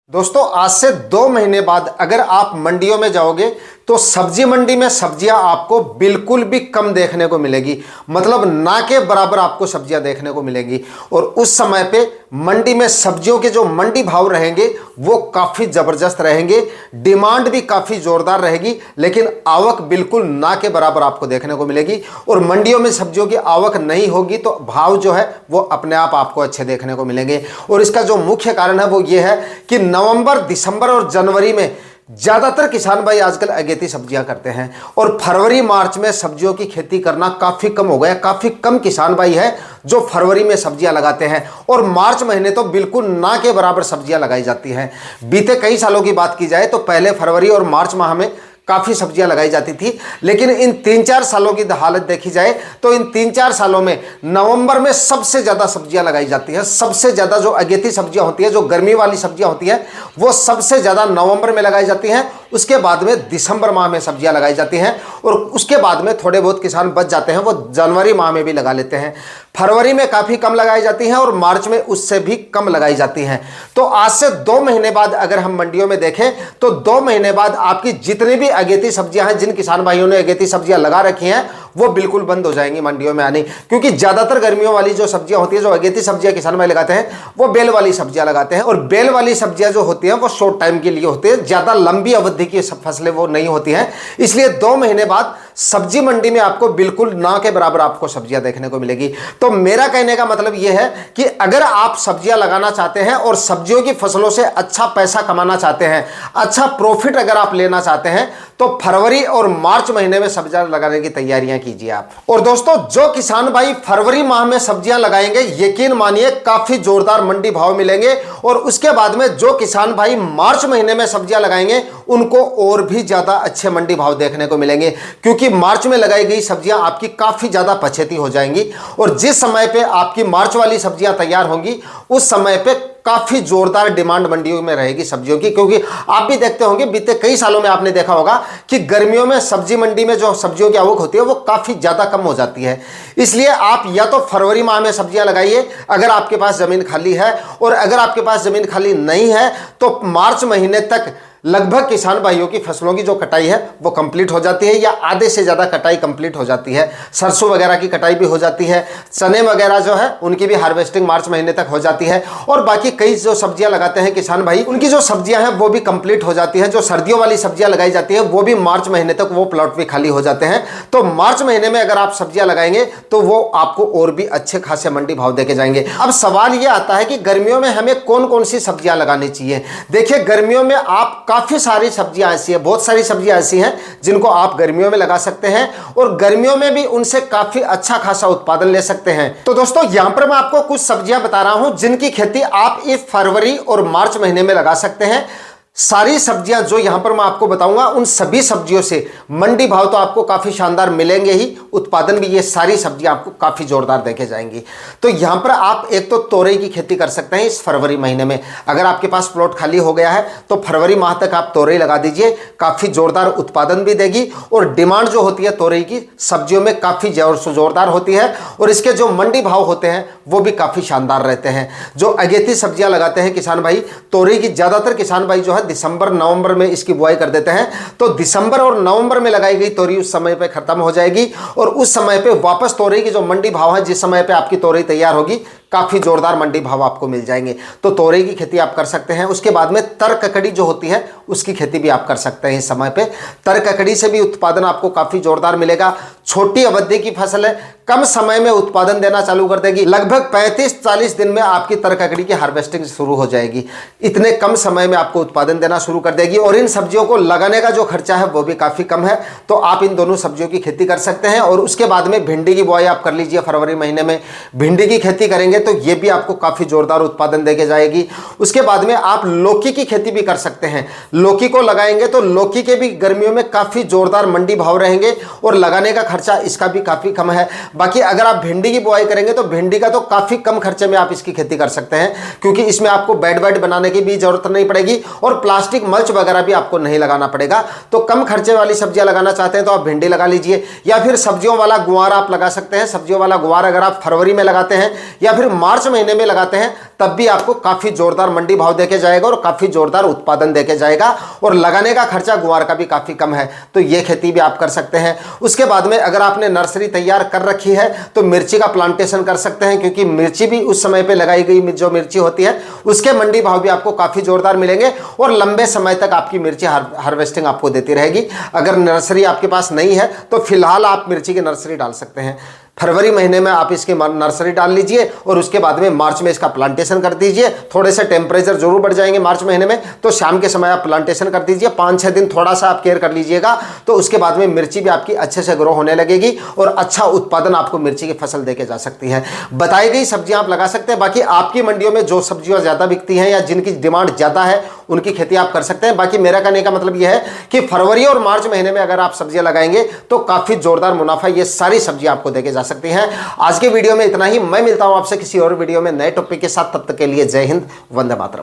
दोस्तों आज से 2 महीने बाद अगर आप मंडियों में जाओगे तो सब्जी मंडी में सब्जियां आपको बिल्कुल भी कम देखने को मिलेगी। मतलब ना के बराबर आपको सब्जियां देखने को मिलेंगी। और उस समय पे मंडी में सब्जियों के जो मंडी भाव रहेंगे वो काफ़ी ज़बरदस्त रहेंगे, डिमांड भी काफ़ी ज़ोरदार रहेगी, लेकिन आवक बिल्कुल ना के बराबर आपको देखने को मिलेगी। और मंडियों में सब्जियों की आवक नहीं होगी तो भाव जो है वो अपने आप आपको अच्छे देखने को मिलेंगे। और इसका जो मुख्य कारण है वो ये है कि नवंबर, दिसंबर और जनवरी में ज़्यादातर किसान भाई आजकल अगेती सब्जियां करते हैं और फरवरी मार्च में सब्जियों की खेती करना काफ़ी कम हो गया। काफ़ी कम किसान भाई है जो फरवरी में सब्जियां लगाते हैं और मार्च महीने तो बिल्कुल ना के बराबर सब्जियां लगाई जाती हैं। बीते कई सालों की बात की जाए तो पहले फरवरी और मार्च माह में काफ़ी सब्जियां लगाई जाती थी, लेकिन इन 3-4 सालों की हालत देखी जाए तो इन 3-4 सालों में नवंबर में सबसे ज़्यादा सब्जियां लगाई जाती हैं। सबसे ज़्यादा जो अगेती सब्जियां होती है, जो गर्मी वाली सब्जियां होती हैं, वो सबसे ज़्यादा नवंबर में लगाई जाती हैं। उसके बाद में दिसंबर माह में सब्जियां लगाई जाती हैं और उसके बाद में थोड़े बहुत किसान बच जाते हैं, वो जनवरी माह में भी लगा लेते हैं। फरवरी में काफ़ी कम लगाई जाती हैं और मार्च में उससे भी कम लगाई जाती हैं। तो आज से 2 महीने बाद अगर हम मंडियों में देखें तो 2 महीने बाद आपकी जितनी भी अगेती सब्जियां हैं, जिन किसान भाइयों ने अगेती सब्जियां लगा रखी हैं, वो बिल्कुल बंद हो जाएंगी मंडियों में आनी। क्योंकि ज़्यादातर गर्मियों वाली जो सब्जियां होती है, जो अगेती सब्जियां किसान भाई लगाते हैं, वो बेल वाली सब्जियां लगाते हैं। और बेल वाली सब्जियां जो होती हैं वो शॉर्ट टाइम के लिए होती है, ज़्यादा लंबी अवधि की फसलें वो नहीं होती हैं। इसलिए 2 महीने बाद सब्जी मंडी में आपको बिल्कुल ना के बराबर आपको सब्जियां देखने को मिलेगी। तो मेरा कहने का मतलब यह है कि अगर आप सब्जियां लगाना चाहते हैं और सब्जियों की फसलों से अच्छा पैसा कमाना चाहते हैं, अच्छा प्रॉफिट अगर आप लेना चाहते हैं, तो फरवरी और मार्च महीने में सब्जियां लगाने की तैयारियां कीजिए आप। और दोस्तों जो किसान भाई फरवरी माह में सब्जियां लगाएंगे, यकीन मानिए काफी जोरदार मंडी भाव मिलेंगे। और उसके बाद में जो किसान भाई मार्च महीने में सब्जियां लगाएंगे उनको और भी ज्यादा अच्छे मंडी भाव देखने को मिलेंगे, क्योंकि मार्च में लगाई गई सब्जियां आपकी काफी ज्यादा पछेती हो जाएंगी। और जिस समय पे आपकी मार्च वाली सब्जियां तैयार होंगी उस समय पे काफी जोरदार डिमांड मंडियों में रहेगी सब्जियों की। क्योंकि आप भी देखते होंगे बीते कई सालों में आपने देखा होगा कि गर्मियों में सब्जी मंडी में जो सब्जियों की आवक होती है वो काफी ज्यादा कम हो जाती है। इसलिए आप या तो फरवरी माह में सब्जियां लगाइए अगर आपके पास जमीन खाली है, और अगर आपके पास जमीन खाली नहीं है तो मार्च महीने तक लगभग किसान भाइयों की फसलों की जो कटाई है वो कंप्लीट हो जाती है, या आधे से ज़्यादा कटाई कंप्लीट हो जाती है। सरसों वगैरह की कटाई भी हो जाती है, चने वगैरह जो है उनकी भी हार्वेस्टिंग मार्च महीने तक हो जाती है। और बाकी कई जो सब्जियां लगाते हैं किसान भाई, उनकी जो सब्जियां हैं वो भी कंप्लीट हो जाती है। जो सर्दियों वाली सब्जियां लगाई जाती है वो भी मार्च महीने तक वो प्लॉट भी खाली हो जाते हैं। तो मार्च महीने में अगर आप सब्जियां लगाएंगे तो वो आपको और भी अच्छे खासे मंडी भाव देके जाएंगे। अब सवाल ये आता है कि गर्मियों में हमें कौन कौन सी सब्जियां लगानी चाहिए। देखिए गर्मियों में आप काफ़ी सारी सब्जियां ऐसी है, बहुत सारी सब्जियां ऐसी हैं जिनको आप गर्मियों में लगा सकते हैं और गर्मियों में भी उनसे काफ़ी अच्छा खासा उत्पादन ले सकते हैं। तो दोस्तों यहां पर मैं आपको कुछ सब्जियां बता रहा हूं जिनकी खेती आप इस फरवरी और मार्च महीने में लगा सकते हैं। सारी सब्जियां जो यहां पर मैं आपको बताऊंगा उन सभी सब्जियों से मंडी भाव तो आपको काफ़ी शानदार मिलेंगे ही, उत्पादन भी ये सारी सब्जियां आपको काफ़ी जोरदार देखे जाएंगी। तो यहां पर आप एक तो तोरई की खेती कर सकते हैं इस फरवरी महीने में। अगर आपके पास प्लॉट खाली हो गया है तो फरवरी माह तक आप तोरई लगा दीजिए, काफ़ी जोरदार उत्पादन भी देगी और डिमांड जो होती है तोरई की सब्जियों में काफ़ी जोरदार होती है और इसके जो मंडी भाव होते हैं वो भी काफ़ी शानदार रहते हैं। जो अगेती सब्जियां लगाते हैं किसान भाई, तोरई की ज़्यादातर किसान भाई जो है दिसंबर नवंबर में इसकी बुआई कर देते हैं। तो दिसंबर और नवंबर में लगाई गई तोरई उस समय पे खत्म हो जाएगी और उस समय पे वापस तोरई की जो मंडी भाव है, जिस समय पे आपकी तोरई तैयार होगी, काफ़ी जोरदार मंडी भाव आपको मिल जाएंगे। तो तोरई की खेती आप कर सकते हैं। उसके बाद में तर ककड़ी जो होती है उसकी खेती भी आप कर सकते हैं इस समय पे। तर ककड़ी से भी उत्पादन आपको काफ़ी जोरदार मिलेगा। छोटी अवधि की फसल है, कम समय में उत्पादन देना चालू कर देगी। लगभग 35-40 दिन में आपकी तर ककड़ी की हार्वेस्टिंग शुरू हो जाएगी। इतने कम समय में आपको उत्पादन देना शुरू कर देगी और इन सब्जियों को लगाने का जो खर्चा है वो भी काफ़ी कम है। तो आप इन दोनों सब्जियों की खेती कर सकते हैं। और उसके बाद में भिंडी की बुआई आप कर लीजिए फरवरी महीने में। भिंडी की खेती करेंगे तो ये भी आपको काफ़ी जोरदार उत्पादन देके जाएगी। उसके बाद में आप लौकी की खेती भी कर सकते हैं। लौकी को लगाएंगे तो लौकी के भी गर्मियों में काफ़ी जोरदार मंडी भाव रहेंगे और लगाने का खर्चा इसका भी काफ़ी कम है। बाकी अगर आप भिंडी की बुआई करेंगे तो भिंडी का तो काफ़ी कम खर्चे में आप इसकी खेती कर सकते हैं, क्योंकि इसमें आपको बेड वेड बनाने की भी जरूरत नहीं पड़ेगी और प्लास्टिक मल्च वगैरह भी आपको नहीं लगाना पड़ेगा। तो कम खर्चे वाली सब्जियां लगाना चाहते हैं तो आप भिंडी लगा लीजिए, या फिर सब्जियों वाला गुआर आप लगा सकते हैं। सब्जियों वाला गुआर अगर आप फरवरी में लगाते हैं या फिर फिर मार्च महीने में लगाते हैं तब भी आपको काफी जोरदार मंडी भाव देके जाएगा और काफी जोरदार उत्पादन देके जाएगा, और लगाने का खर्चा गुआर का भी काफी कम है, तो ये खेती भी आप कर सकते हैं। उसके बाद में अगर आपने नर्सरी तैयार कर रखी है तो मिर्ची का प्लांटेशन कर सकते हैं, क्योंकि मिर्ची भी उस समय पे लगाई गई जो मिर्ची होती है उसके मंडी भाव भी आपको काफी जोरदार मिलेंगे और लंबे समय तक आपकी मिर्ची हार्वेस्टिंग आपको देती रहेगी। अगर नर्सरी आपके पास नहीं है तो फिलहाल आप मिर्ची की नर्सरी डाल सकते हैं। फरवरी महीने में आप इसकी नर्सरी डाल लीजिए और उसके बाद में मार्च में इसका प्लांटेशन कर दीजिए। थोड़े से टेम्परेचर जरूर बढ़ जाएंगे मार्च महीने में, तो शाम के समय आप प्लांटेशन कर दीजिए। 5-6 दिन थोड़ा सा आप केयर कर लीजिएगा, तो उसके बाद में मिर्ची भी आपकी अच्छे से ग्रो होने लगेगी और अच्छा उत्पादन आपको मिर्ची की फसल देके जा सकती है। बताई गई सब्जियां आप लगा सकते हैं। बाकी आपकी मंडियों में जो सब्जियां ज्यादा बिकती हैं या जिनकी डिमांड ज्यादा है उनकी खेती आप कर सकते हैं। बाकी मेरा कहने का मतलब यह है कि फरवरी और मार्च महीने में अगर आप सब्जियां लगाएंगे तो काफी जोरदार मुनाफा ये सारी सब्जियां आपको देके जा सकती हैं। आज के वीडियो में इतना ही। मैं मिलता हूं आपसे किसी और वीडियो में नए टॉपिक के साथ। तब तक के लिए जय हिंद, वंदे मातरम।